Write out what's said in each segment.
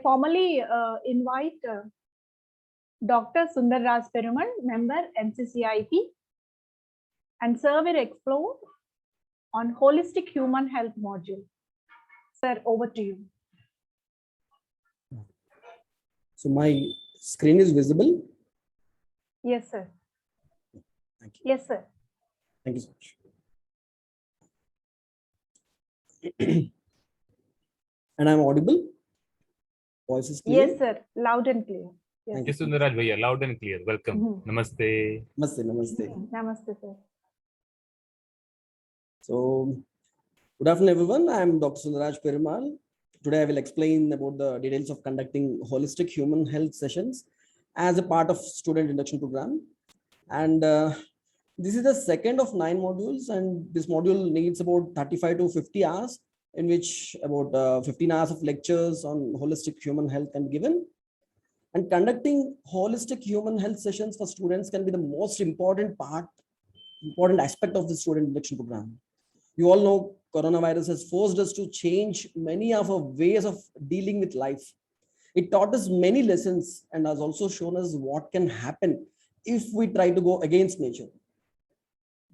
Formally invite Dr. Sundar Raj Perumal, member MCCIP, and Sir will explore on holistic human health module. Sir, over to you. So my screen is visible? Yes, sir. Thank you. Yes, sir. Thank you so much. And I'm audible? Voice is clear? Yes, sir. Loud and clear. Yes. Yes, Sundaraj Bhaiya, loud and clear. Welcome. Namaste. Namaste, namaste. Namaste, sir. So, good afternoon, everyone. I'm Dr. Sundar Raj Perumal. Today, I will explain about the details of conducting holistic human health sessions as a part of student induction program. And this is the second of 9 modules, and this module needs about 35 to 50 hours, in which about 15 hours of lectures on holistic human health can be given. And conducting holistic human health sessions for students can be the most important aspect of the student induction program. You all know coronavirus has forced us to change many of our ways of dealing with life. It taught us many lessons and has also shown us what can happen if we try to go against nature.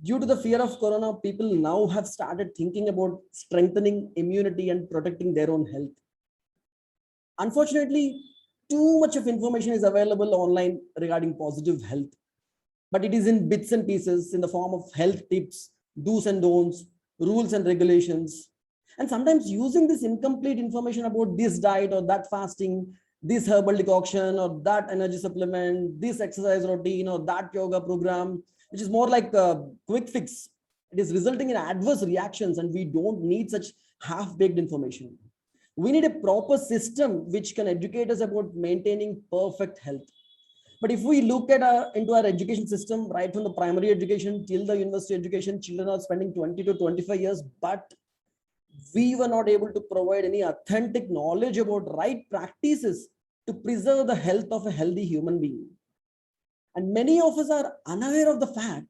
Due to the fear of corona, people now have started thinking about strengthening immunity and protecting their own health. Unfortunately, too much of information is available online regarding positive health, but it is in bits and pieces in the form of health tips, do's and don'ts, rules and regulations. And sometimes using this incomplete information about this diet or that fasting, this herbal decoction or that energy supplement, this exercise routine or that yoga program, which is more like a quick fix. It is resulting in adverse reactions, and we don't need such half-baked information. We need a proper system which can educate us about maintaining perfect health. But if we look at into our education system, right from the primary education till the university education, children are spending 20 to 25 years, but we were not able to provide any authentic knowledge about right practices to preserve the health of a healthy human being. And many of us are unaware of the fact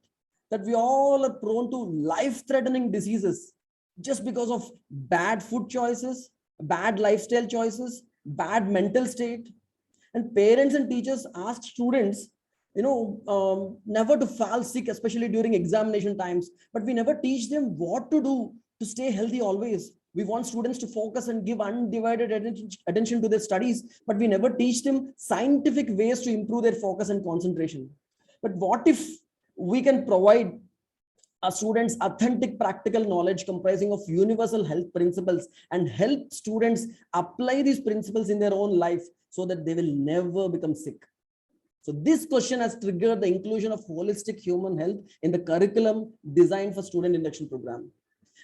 that we all are prone to life-threatening diseases just because of bad food choices, bad lifestyle choices, bad mental state. And parents and teachers ask students, never to fall sick, especially during examination times, but we never teach them what to do to stay healthy always. We want students to focus and give undivided attention to their studies, but we never teach them scientific ways to improve their focus and concentration. But what if we can provide our students authentic practical knowledge comprising of universal health principles and help students apply these principles in their own life so that they will never become sick? So this question has triggered the inclusion of holistic human health in the curriculum designed for student induction program.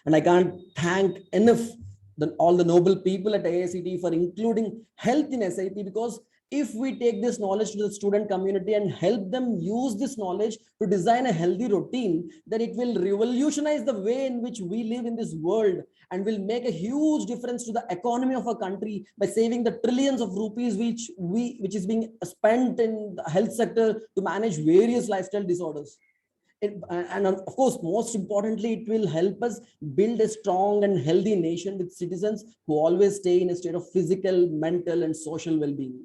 And I can't thank enough all the noble people at AICTE for including health in SIP, because if we take this knowledge to the student community and help them use this knowledge to design a healthy routine, then it will revolutionize the way in which we live in this world and will make a huge difference to the economy of our country by saving the trillions of rupees which is being spent in the health sector to manage various lifestyle disorders. And of course, most importantly, it will help us build a strong and healthy nation with citizens who always stay in a state of physical, mental, and social well-being.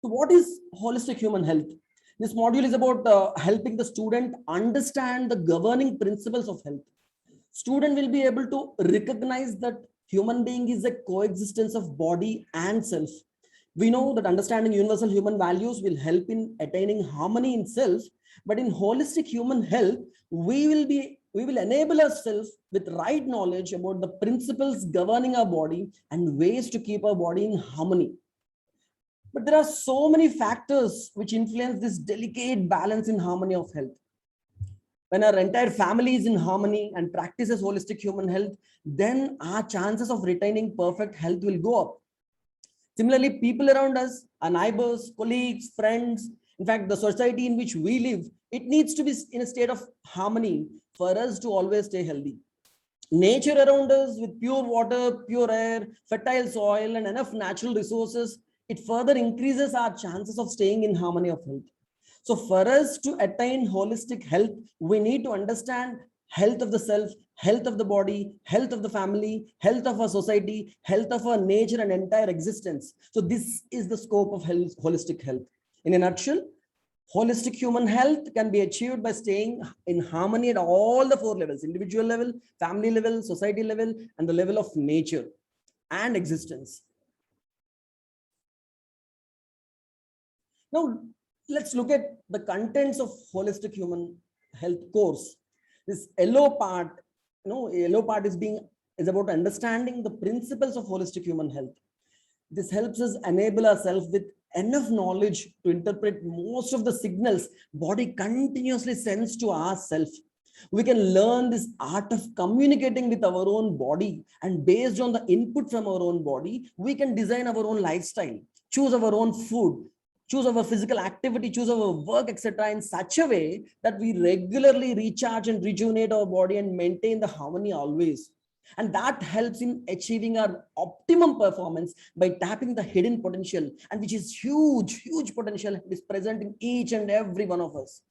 So what is holistic human health? This module is about helping the student understand the governing principles of health. Student will be able to recognize that human being is a coexistence of body and self. We know that understanding universal human values will help in attaining harmony in self, but in holistic human health, we will enable ourselves with right knowledge about the principles governing our body and ways to keep our body in harmony. But there are so many factors which influence this delicate balance in harmony of health. When our entire family is in harmony and practices holistic human health, then our chances of retaining perfect health will go up. Similarly, people around us, our neighbors, colleagues, friends, in fact, the society in which we live, it needs to be in a state of harmony for us to always stay healthy. Nature around us with pure water, pure air, fertile soil, and enough natural resources, it further increases our chances of staying in harmony of health. So for us to attain holistic health, we need to understand health of the self, health of the body, health of the family, health of our society, health of our nature and entire existence. So this is the scope of health, holistic health. In a nutshell, holistic human health can be achieved by staying in harmony at all the four levels: individual level, family level, society level, and the level of nature and existence. Now, let's look at the contents of holistic human health course. This yellow part, yellow part is about understanding the principles of holistic human health. This helps us enable ourselves with enough knowledge to interpret most of the signals body continuously sends to ourselves. We can learn this art of communicating with our own body, and based on the input from our own body, we can design our own lifestyle, choose our own food, choose our physical activity, choose our work, etc., in such a way that we regularly recharge and rejuvenate our body and maintain the harmony always. And that helps in achieving our optimum performance by tapping the hidden potential, and which is huge potential is present in each and every one of us.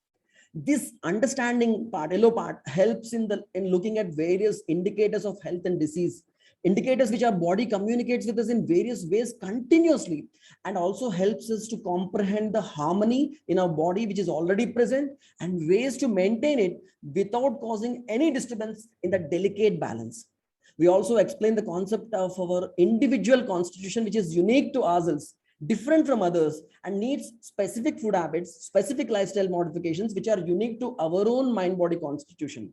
This understanding part, yellow part, helps in looking at various indicators of health and disease, indicators which our body communicates with us in various ways continuously, and also helps us to comprehend the harmony in our body which is already present and ways to maintain it without causing any disturbance in the delicate balance. We also explain the concept of our individual constitution, which is unique to ourselves, different from others, and needs specific food habits, specific lifestyle modifications which are unique to our own mind body constitution.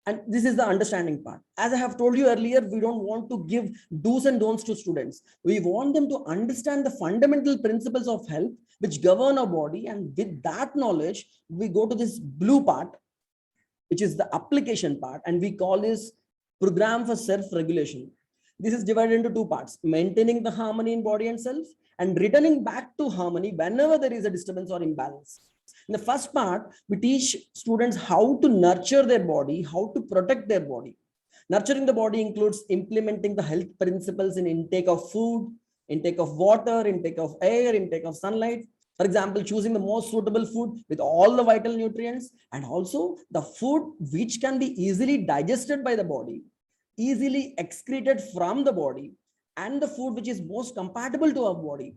And this is the understanding part. As I have told you earlier, we don't want to give do's and don'ts to students. We want them to understand the fundamental principles of health which govern our body. And with that knowledge, we go to this blue part, which is the application part. And we call this program for self-regulation. This is divided into two parts: maintaining the harmony in body and self, and returning back to harmony whenever there is a disturbance or imbalance. In the first part, we teach students how to nurture their body, how to protect their body. Nurturing the body includes implementing the health principles in intake of food, intake of water, intake of air, intake of sunlight. For example, choosing the most suitable food with all the vital nutrients, and also the food which can be easily digested by the body, easily excreted from the body, and the food which is most compatible to our body.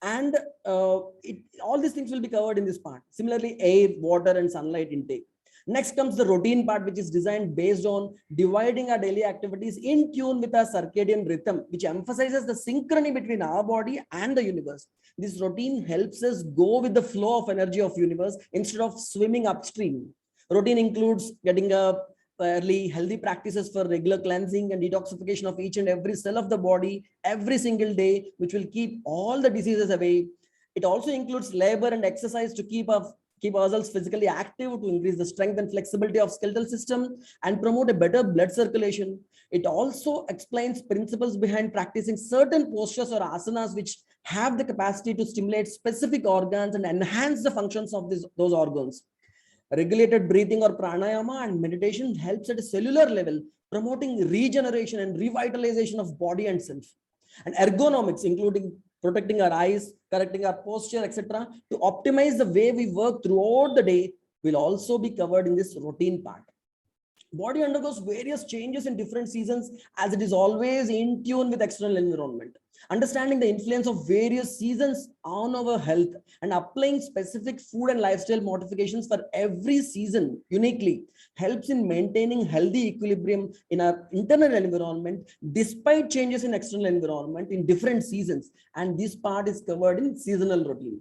And all these things will be covered in this part. Similarly, air, water, and sunlight intake. Next comes the routine part, which is designed based on dividing our daily activities in tune with our circadian rhythm, which emphasizes the synchrony between our body and the universe. This routine helps us go with the flow of energy of universe instead of swimming upstream. Routine includes getting up early, healthy practices for regular cleansing and detoxification of each and every cell of the body every single day, which will keep all the diseases away. It also includes labor and exercise to keep ourselves physically active, to increase the strength and flexibility of skeletal system and promote a better blood circulation. It also explains principles behind practicing certain postures or asanas which have the capacity to stimulate specific organs and enhance the functions of those organs. Regulated breathing or pranayama and meditation helps at a cellular level, promoting regeneration and revitalization of body and self. And ergonomics, including protecting our eyes, correcting our posture, etc., to optimize the way we work throughout the day, will also be covered in this routine part. Body undergoes various changes in different seasons, as it is always in tune with external environment. Understanding the influence of various seasons on our health and applying specific food and lifestyle modifications for every season uniquely helps in maintaining healthy equilibrium in our internal environment despite changes in external environment in different seasons. And this part is covered in seasonal routine.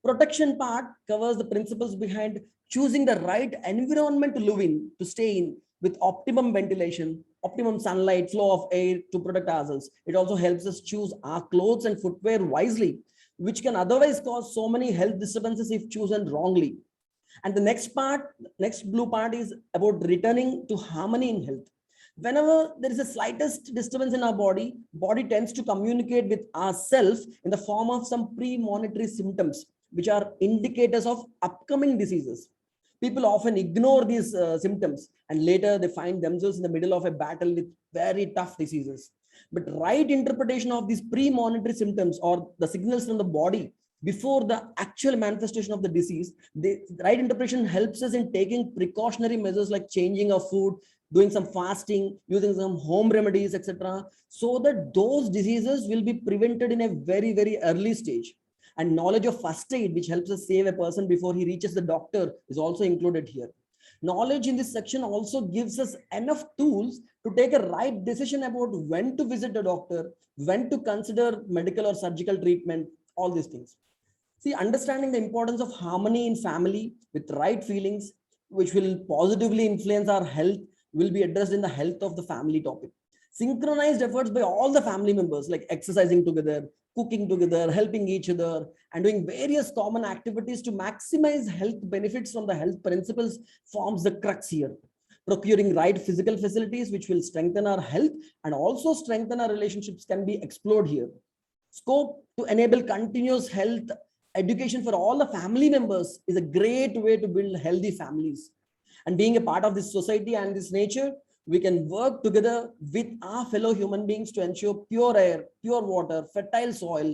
Protection part covers the principles behind choosing the right environment to live in, to stay in, with optimum ventilation, optimum sunlight, flow of air to protect ourselves. It also helps us choose our clothes and footwear wisely, which can otherwise cause so many health disturbances if chosen wrongly. And the next blue part is about returning to harmony in health. Whenever there is a slightest disturbance in our body tends to communicate with ourselves in the form of some premonitory symptoms, which are indicators of upcoming diseases. People often ignore these symptoms, and later they find themselves in the middle of a battle with very tough diseases. But right interpretation of these premonitory symptoms or the signals from the body before the actual manifestation of the disease. The right interpretation helps us in taking precautionary measures like changing our food, doing some fasting, using some home remedies, etc., so that those diseases will be prevented in a very, very early stage. And knowledge of first aid, which helps us save a person before he reaches the doctor, is also included here. Knowledge in this section also gives us enough tools to take a right decision about when to visit a doctor, when to consider medical or surgical treatment, all these things. See, understanding the importance of harmony in family with right feelings, which will positively influence our health, will be addressed in the health of the family topic. Synchronized efforts by all the family members, like exercising together, cooking together, helping each other, and doing various common activities to maximize health benefits from the health principles, forms the crux here. Procuring right physical facilities, which will strengthen our health and also strengthen our relationships, can be explored here. Scope to enable continuous health education for all the family members is a great way to build healthy families. And being a part of this society and this nature, we can work together with our fellow human beings to ensure pure air, pure water, fertile soil,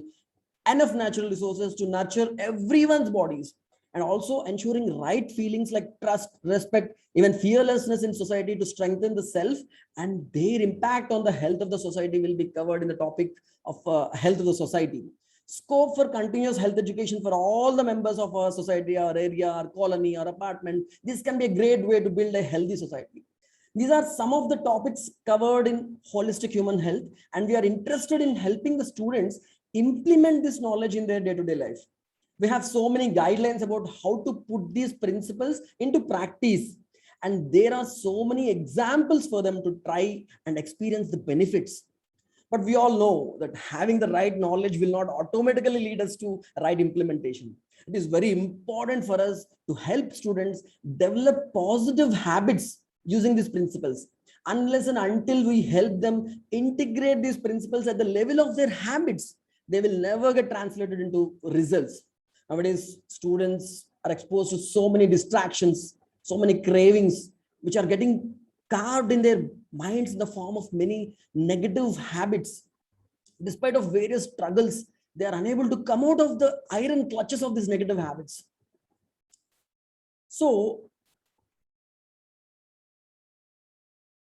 enough natural resources to nurture everyone's bodies, and also ensuring right feelings like trust, respect, even fearlessness in society to strengthen the self, and their impact on the health of the society will be covered in the topic of health of the society. Scope for continuous health education for all the members of our society, our area, our colony, our apartment. This can be a great way to build a healthy society. These are some of the topics covered in holistic human health, and we are interested in helping the students implement this knowledge in their day-to-day life. We have so many guidelines about how to put these principles into practice, and there are so many examples for them to try and experience the benefits. But we all know that having the right knowledge will not automatically lead us to right implementation. It is very important for us to help students develop positive habits using these principles. Unless and until we help them integrate these principles at the level of their habits, they will never get translated into results. Nowadays, students are exposed to so many distractions, so many cravings, which are getting carved in their minds in the form of many negative habits. Despite of various struggles, they are unable to come out of the iron clutches of these negative habits. So,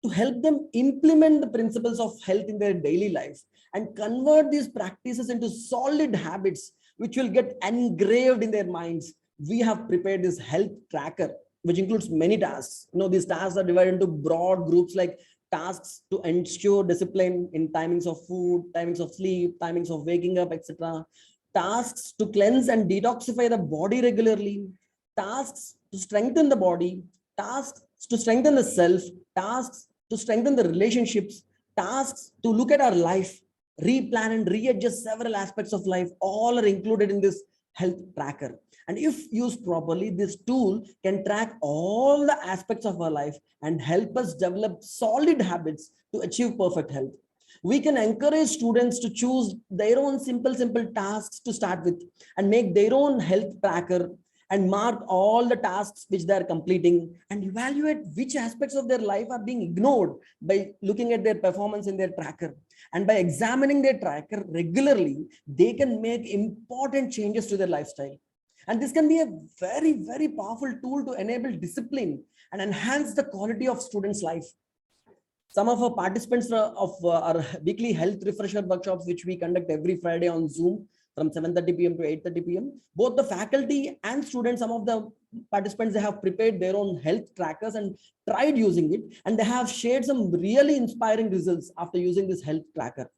to help them implement the principles of health in their daily life and convert these practices into solid habits, which will get engraved in their minds, we have prepared this health tracker, which includes many tasks. These tasks are divided into broad groups like tasks to ensure discipline in timings of food, timings of sleep, timings of waking up, etc. Tasks to cleanse and detoxify the body regularly, tasks to strengthen the body, tasks to strengthen the self, tasks to strengthen the relationships, tasks to look at our life, replan and readjust several aspects of life, all are included in this health tracker. And if used properly, this tool can track all the aspects of our life and help us develop solid habits to achieve perfect health. We can encourage students to choose their own simple tasks to start with and make their own health tracker and mark all the tasks which they are completing and evaluate which aspects of their life are being ignored by looking at their performance in their tracker. And by examining their tracker regularly, they can make important changes to their lifestyle. And this can be a very, very powerful tool to enable discipline and enhance the quality of students' life. Some of our participants of our weekly health refresher workshops, which we conduct every Friday on Zoom from 7:30 p.m. to 8:30 p.m. Both the faculty and students, some of the participants, they have prepared their own health trackers and tried using it. And they have shared some really inspiring results after using this health tracker.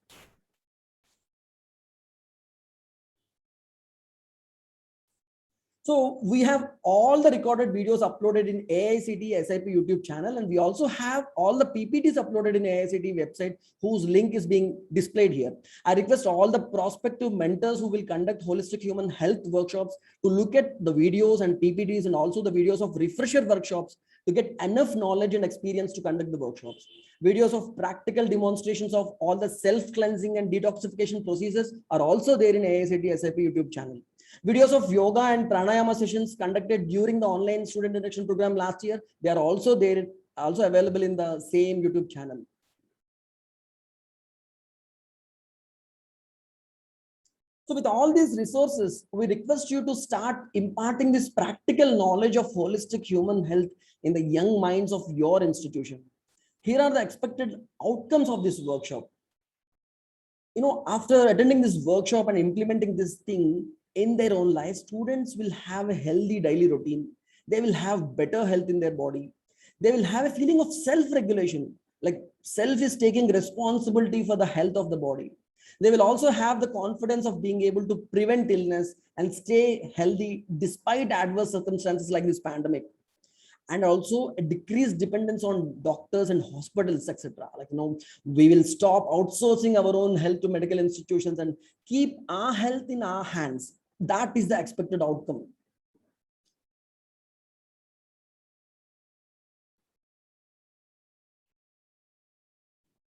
So we have all the recorded videos uploaded in AICTE SIP YouTube channel, and we also have all the PPTs uploaded in AICTE website, whose link is being displayed here. I request all the prospective mentors who will conduct holistic human health workshops to look at the videos and PPTs and also the videos of refresher workshops to get enough knowledge and experience to conduct the workshops. Videos of practical demonstrations of all the self-cleansing and detoxification procedures are also there in AICTE SIP YouTube channel. Videos of yoga and pranayama sessions conducted during the online student induction program last year, they are also there, also available in the same YouTube channel. So with all these resources, we request you to start imparting this practical knowledge of holistic human health in the young minds of your institution. Here are the expected outcomes of this workshop. After attending this workshop and implementing this thing in their own life, students will have a healthy daily routine. They will have better health in their body. They will have a feeling of self-regulation, like self is taking responsibility for the health of the body. They will also have the confidence of being able to prevent illness and stay healthy despite adverse circumstances like this pandemic. And also a decreased dependence on doctors and hospitals, etc. We will stop outsourcing our own health to medical institutions and keep our health in our hands. That is the expected outcome.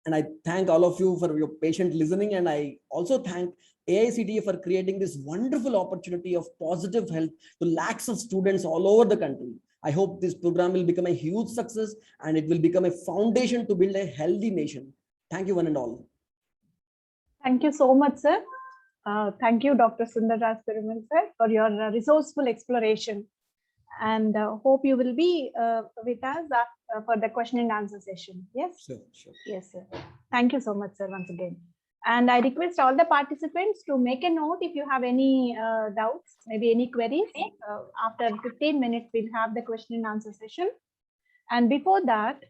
And I thank all of you for your patient listening. And I also thank AICTE for creating this wonderful opportunity of positive health to lakhs of students all over the country. I hope this program will become a huge success and it will become a foundation to build a healthy nation. Thank you, one and all. Thank you so much, sir. Thank you, Dr. Sundar Raj Perumal, sir, for your resourceful exploration. And hope you will be with us for the question and answer session. Yes? Sure, sure. Yes, sir. Thank you so much, sir, once again. And I request all the participants to make a note if you have any doubts, maybe any queries. After 15 minutes, we'll have the question and answer session. And before that,